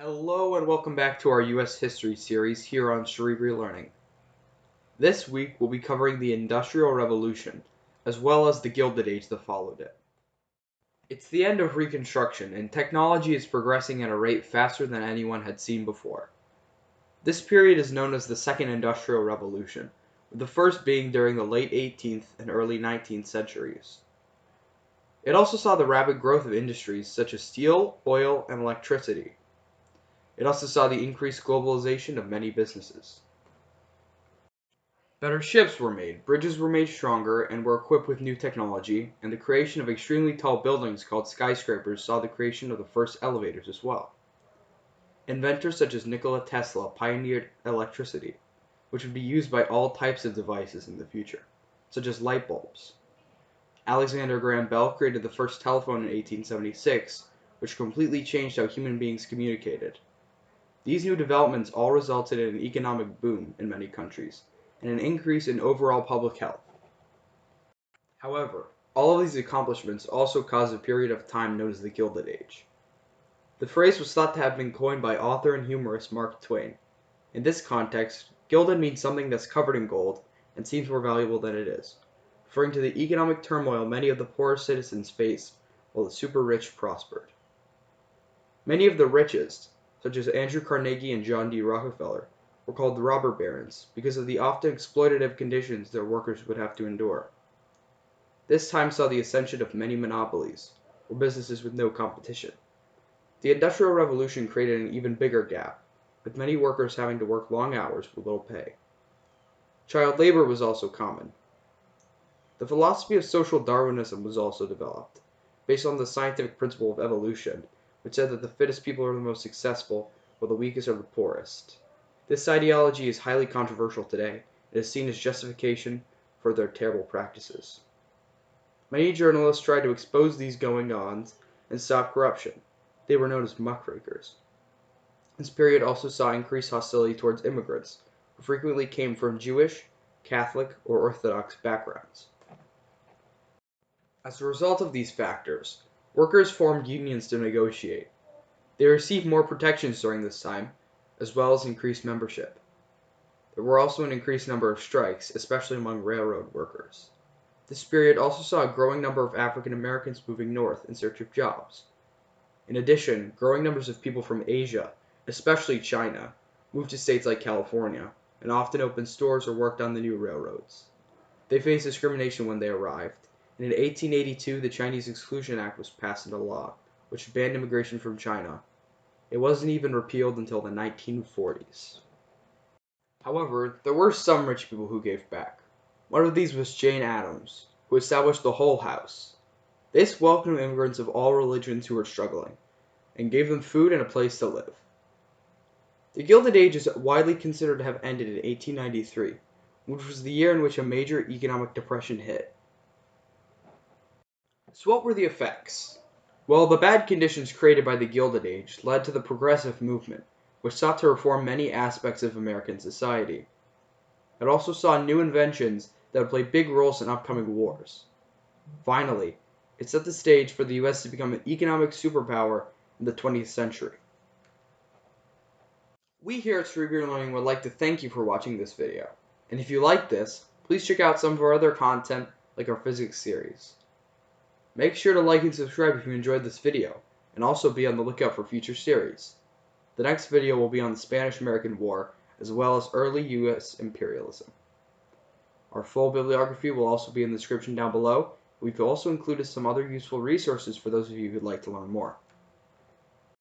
Hello and welcome back to our U.S. History series here on Cerebri Learning. This week we'll be covering the Industrial Revolution, as well as the Gilded Age that followed it. It's the end of Reconstruction, and technology is progressing at a rate faster than anyone had seen before. This period is known as the Second Industrial Revolution, with the first being during the late 18th and early 19th centuries. It also saw the rapid growth of industries such as steel, oil, and electricity. It also saw the increased globalization of many businesses. Better ships were made, bridges were made stronger and were equipped with new technology, and the creation of extremely tall buildings called skyscrapers saw the creation of the first elevators as well. Inventors such as Nikola Tesla pioneered electricity, which would be used by all types of devices in the future, such as light bulbs. Alexander Graham Bell created the first telephone in 1876, which completely changed how human beings communicated. These new developments all resulted in an economic boom in many countries, and an increase in overall public health. However, all of these accomplishments also caused a period of time known as the Gilded Age. The phrase was thought to have been coined by author and humorist Mark Twain. In this context, gilded means something that's covered in gold and seems more valuable than it is, referring to the economic turmoil many of the poorer citizens faced while the super rich prospered. Many of the richest, such as Andrew Carnegie and John D. Rockefeller, were called the robber barons because of the often exploitative conditions their workers would have to endure. This time saw the ascension of many monopolies, or businesses with no competition. The Industrial Revolution created an even bigger gap, with many workers having to work long hours for little pay. Child labor was also common. The philosophy of social Darwinism was also developed, based on the scientific principle of evolution, which said that the fittest people are the most successful, while the weakest are the poorest. This ideology is highly controversial today. It is seen as justification for their terrible practices. Many journalists tried to expose these goings-ons and stop corruption. They were known as muckrakers. This period also saw increased hostility towards immigrants, who frequently came from Jewish, Catholic, or Orthodox backgrounds. As a result of these factors, workers formed unions to negotiate. They received more protections during this time, as well as increased membership. There were also an increased number of strikes, especially among railroad workers. This period also saw a growing number of African Americans moving north in search of jobs. In addition, growing numbers of people from Asia, especially China, moved to states like California, and often opened stores or worked on the new railroads. They faced discrimination when they arrived, and in 1882 the Chinese Exclusion Act was passed into law, which banned immigration from China. It wasn't even repealed until the 1940s. However, there were some rich people who gave back. One of these was Jane Addams, who established the Hull House. This welcomed immigrants of all religions who were struggling, and gave them food and a place to live. The Gilded Age is widely considered to have ended in 1893, which was the year in which a major economic depression hit. So what were the effects? Well, the bad conditions created by the Gilded Age led to the Progressive Movement, which sought to reform many aspects of American society. It also saw new inventions that would play big roles in upcoming wars. Finally, it set the stage for the US to become an economic superpower in the 20th century. We here at Cerebri Learning would like to thank you for watching this video. And if you like this, please check out some of our other content like our physics series. Make sure to like and subscribe if you enjoyed this video, and also be on the lookout for future series. The next video will be on the Spanish-American War, as well as early US imperialism. Our full bibliography will also be in the description down below. We've also included some other useful resources for those of you who'd like to learn more.